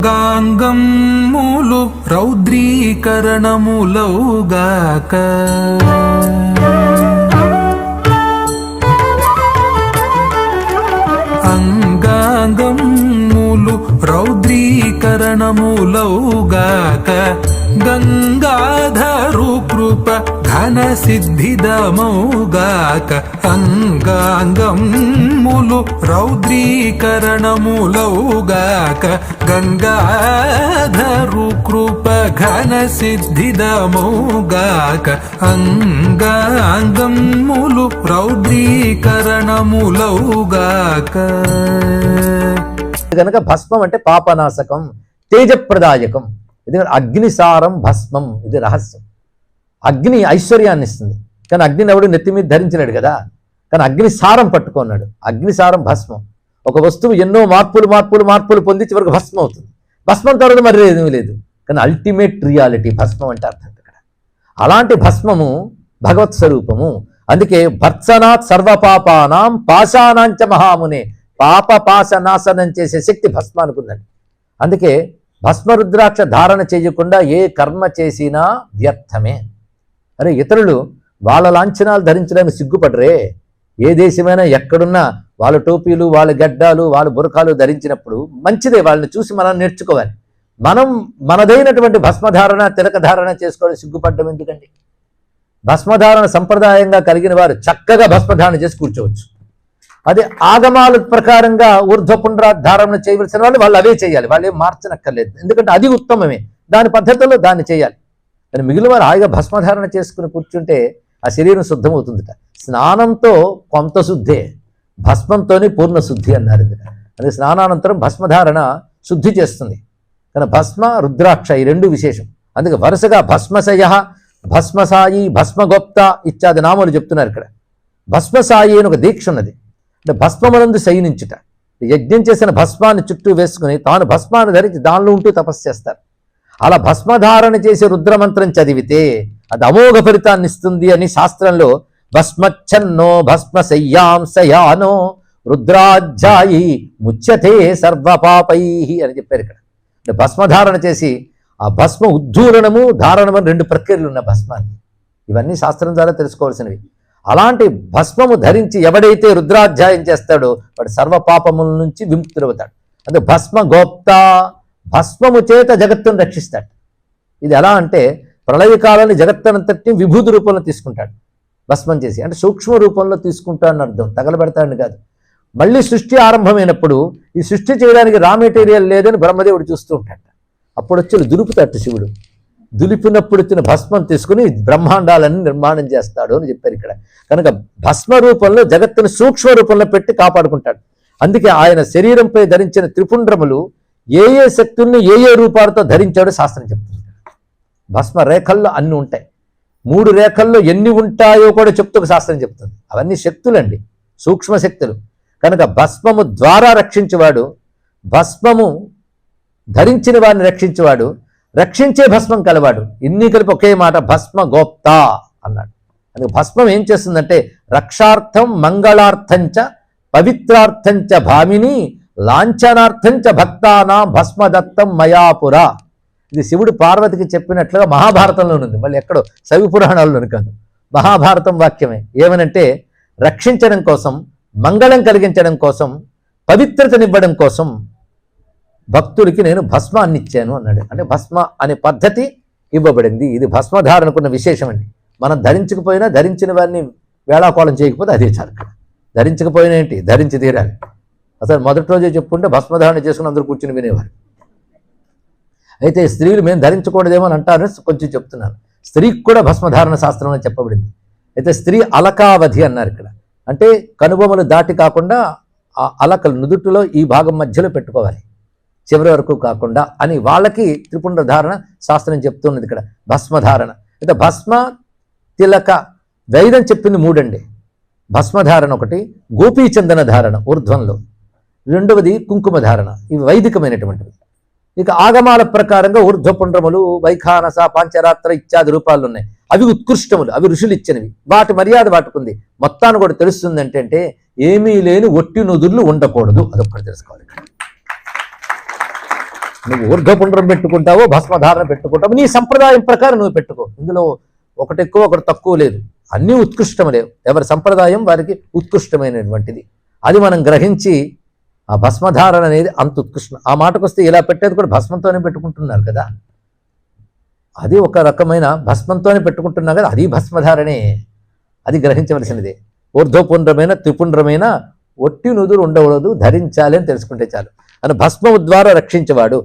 గాంగమ్ములు రౌద్రీకరణములౌగాక అంగాంగమ్ములు రౌద్రీకరణములౌగాక గంగాధరు కృప ఘన సిద్ధిదమౌగాక అంగాంగమ్ములు రౌద్రీకరణములౌగాక గంగాధరు కృప ఘన సిద్ధిదమౌగాక అంగాంగమ్ములు రౌద్రీకరణములౌగాక. కనుక భస్మం అంటే పాపనాశకం, తేజప్రదాయకం. ఎందుకంటే అగ్నిసారం భస్మం, ఇది రహస్యం. అగ్ని ఐశ్వర్యాన్ని ఇస్తుంది, కానీ అగ్నిని ఎవడు నెత్తి మీద ధరించలేడు కదా. కానీ అగ్నిసారం పట్టుకున్నాడు. అగ్నిసారం భస్మం. ఒక వస్తువు ఎన్నో మార్పులు పొంది చివరికి భస్మం అవుతుంది. భస్మం తర్వాత మరి ఏమీ లేదు. కానీ అల్టిమేట్ రియాలిటీ భస్మం అంటే అర్థం ఇక్కడ. అలాంటి భస్మము భగవత్ స్వరూపము. అందుకే భర్త్సనాత్ సర్వపాపానాం పాశానాంచ మహామునే, పాప పాశ నాశనం చేసే శక్తి భస్మానికి ఉందండి. అందుకే భస్మరుద్రాక్ష ధారణ చేయకుండా ఏ కర్మ చేసినా వ్యర్థమే. అరే ఇతరులు వాళ్ళ లాంఛనాలు ధరించడానికి సిగ్గుపడరే. ఏ దేశమైనా ఎక్కడున్నా వాళ్ళ టోపీలు, వాళ్ళ గడ్డాలు, వాళ్ళ బురకాలు ధరించినప్పుడు మంచిదే, వాళ్ళని చూసి మనం నేర్చుకోవాలి. మనం మనదైనటువంటి భస్మధారణ, తిలక ధారణ చేసుకోవడం సిగ్గుపడ్డం ఎందుకండి? భస్మధారణ సంప్రదాయంగా కలిగిన వారు చక్కగా భస్మధారణ చేసి కూర్చోవచ్చు. అదే ఆగమాల ప్రకారంగా ఊర్ధ్వపుండ్రాధారణ చేయవలసిన వాళ్ళు అవే చేయాలి, వాళ్ళు ఏం మార్చనక్కర్లేదు. ఎందుకంటే అది ఉత్తమమే, దాని పద్ధతిలో దాన్ని చేయాలి. కానీ మిగిలిన వారు హాయిగా భస్మధారణ చేసుకుని కూర్చుంటే ఆ శరీరం శుద్ధమవుతుందిట. స్నానంతో కొంత శుద్ధే, భస్మంతోనే పూర్ణ శుద్ధి అన్నారు. అదే స్నానానంతరం భస్మధారణ శుద్ధి చేస్తుంది. కానీ భస్మ రుద్రాక్ష ఈ రెండు విశేషం. అందుకే వరుసగా భస్మశయ, భస్మసాయి, భస్మగోప్త ఇత్యాది నామాలు చెప్తున్నారు ఇక్కడ. భస్మసాయి అని ఒక దీక్ష ఉన్నది. అంటే భస్మమునందు శయనించుట, యజ్ఞం చేసిన భస్మాన్ని చుట్టూ వేసుకుని తాను భస్మాన్ని ధరించి దానిలో ఉంటూ తపస్సు చేస్తారు. అలా భస్మధారణ చేసే రుద్రమంత్రం చదివితే అది అమోఘ ఫలితాన్ని ఇస్తుంది అని శాస్త్రంలో భస్మచ్చన్నో భస్మశయ్యాం శయానో రుద్రాధ్యాయి ముచ్యతే సర్వపాపై అని చెప్పారు ఇక్కడ. అంటే భస్మధారణ చేసి ఆ భస్మ ఉద్ధూలనము, ధారణము అని రెండు ప్రక్రియలు ఉన్న భస్మాన్ని. ఇవన్నీ శాస్త్రం ద్వారా తెలుసుకోవాల్సినవి. అలాంటి భస్మము ధరించి ఎవడైతే రుద్రాధ్యాయం చేస్తాడో వాడు సర్వపాపముల నుంచి విముక్తుడవుతాడు. అంటే భస్మ గోప్త, భస్మము చేత జగత్తును రక్షిస్తాడు. ఇది ఎలా అంటే ప్రళయకాలాన్ని జగత్తునంతటిని విభూతి రూపంలో తీసుకుంటాడు భస్మం చేసి. అంటే సూక్ష్మ రూపంలో తీసుకుంటాడని అర్థం, తగలబెడతాడని కాదు. మళ్ళీ సృష్టి ఆరంభమైనప్పుడు ఈ సృష్టి చేయడానికి రా మెటీరియల్ లేదని బ్రహ్మదేవుడు చూస్తూ ఉంటాడు. అప్పుడు వచ్చి దులుపుతాడు శివుడు. దులిపినప్పుడు వచ్చిన భస్మం తీసుకుని బ్రహ్మాండాలన్నీ నిర్మాణం చేస్తాడు అని చెప్పారు ఇక్కడ. కనుక భస్మ రూపంలో జగత్తును సూక్ష్మ రూపంలో పెట్టి కాపాడుకుంటాడు. అందుకే ఆయన శరీరంపై ధరించిన త్రిపుండ్రములు ఏ ఏ శక్తుల్ని ఏ ఏ రూపాలతో ధరించాడో శాస్త్రం చెప్తుంది. భస్మ రేఖల్లో అన్ని ఉంటాయి. 3 రేఖల్లో ఎన్ని ఉంటాయో కూడా చెప్తూ శాస్త్రం చెప్తుంది. అవన్నీ శక్తులండి, సూక్ష్మ శక్తులు. కనుక భస్మము ద్వారా రక్షించేవాడు, భస్మము ధరించిన వారిని రక్షించేవాడు, రక్షించే భస్మం కలవాడు. ఇన్ని కలిపి ఒకే మాట భస్మ గోప్త అన్నాడు. అందుకే భస్మం ఏం చేస్తుందంటే రక్షార్థం మంగళార్థంచ పవిత్రార్థంచ భామిని లాంఛనార్థంచ భక్తానా భస్మదత్తం మయాపుర. ఇది శివుడు పార్వతికి చెప్పినట్లుగా మహాభారతంలో ఉంది, మళ్ళీ ఎక్కడో శైవ పురాణాల్లోని కాదు, మహాభారతం వాక్యమే. ఏమనంటే రక్షించడం కోసం, మంగళం కలిగించడం కోసం, పవిత్రతనివ్వడం కోసం భక్తుడికి నేను భస్మాన్ని ఇచ్చాను అన్నాడు. అంటే భస్మ అనే పద్ధతి ఇవ్వబడింది. ఇది భస్మధారణకున్న విశేషం అండి. మనం ధరించకపోయినా, ధరించిన వారిని వేళాకోళం చేయకపోతే అదే చాలు. ధరించకపోయినా ఏంటి, ధరించి తీరాలి. అసలు మొదటి రోజే చెప్పుకుంటే భస్మధారణ చేసుకుని అందరూ కూర్చుని వినేవారు. అయితే స్త్రీలు మేము ధరించకూడదేమో అని అంటారని కొంచెం చెప్తున్నాను. స్త్రీకి కూడా భస్మధారణ శాస్త్రం అని చెప్పబడింది. అయితే స్త్రీ అలకావధి అన్నారు ఇక్కడ. అంటే కనుబొమ్మలు దాటి కాకుండా ఆ అలకలు నుదుటిలో ఈ భాగం మధ్యలో పెట్టుకోవాలి, చివరి వరకు కాకుండా అని వాళ్ళకి త్రిపుండ్ర ధారణ శాస్త్రం చెప్తున్నది ఇక్కడ. భస్మధారణ అయితే భస్మ తిలక వైద్యం చెప్పింది 3 అండి. భస్మధారణ ఒకటి, గోపీచందన ధారణ ఊర్ధ్వంలో, రెండవది కుంకుమ ధారణ. ఇవి వైదికమైనటువంటివి. ఇక ఆగమాల ప్రకారంగా ఊర్ధ్వపుండ్రములు, వైఖానస, పాంచరాత్ర ఇత్యాది రూపాలు ఉన్నాయి. అవి ఉత్కృష్టములు, అవి ఋషులు ఇచ్చినవి. వాటి మర్యాద వాటుకుంది. మొత్తాన్ని కూడా తెలుస్తుంది అంటే ఏమీ లేని ఒట్టి నుదుర్లు ఉండకూడదు, అదొక్కటి తెలుసుకోవాలి. నువ్వు ఊర్ధ్వపుండ్రం పెట్టుకుంటావో భస్మధారణ పెట్టుకుంటావు, నీ సంప్రదాయం ప్రకారం నువ్వు పెట్టుకో. ఇందులో ఒకటి ఎక్కువ ఒకటి తక్కువ లేదు, అన్నీ ఉత్కృష్టములే. ఎవరి సంప్రదాయం వారికి ఉత్కృష్టమైనటువంటిది. అది మనం గ్రహించి ఆ భస్మధారణ అనేది అంత ఉత్కృష్టం. ఆ మాటకు వస్తే ఇలా పెట్టేది కూడా భస్మంతోనే పెట్టుకుంటున్నారు కదా, అది ఒక రకమైన భస్మంతోనే పెట్టుకుంటున్నాం కదా, అది భస్మధారణే. అది గ్రహించవలసినదే. ఊర్ధ్వపుండ్రమైన త్రిపుండ్రమైన ఒట్టి నుదురు ఉండకూడదు, ధరించాలి అని తెలుసుకుంటే చాలు. అని భస్మము ద్వారా రక్షించేవాడు.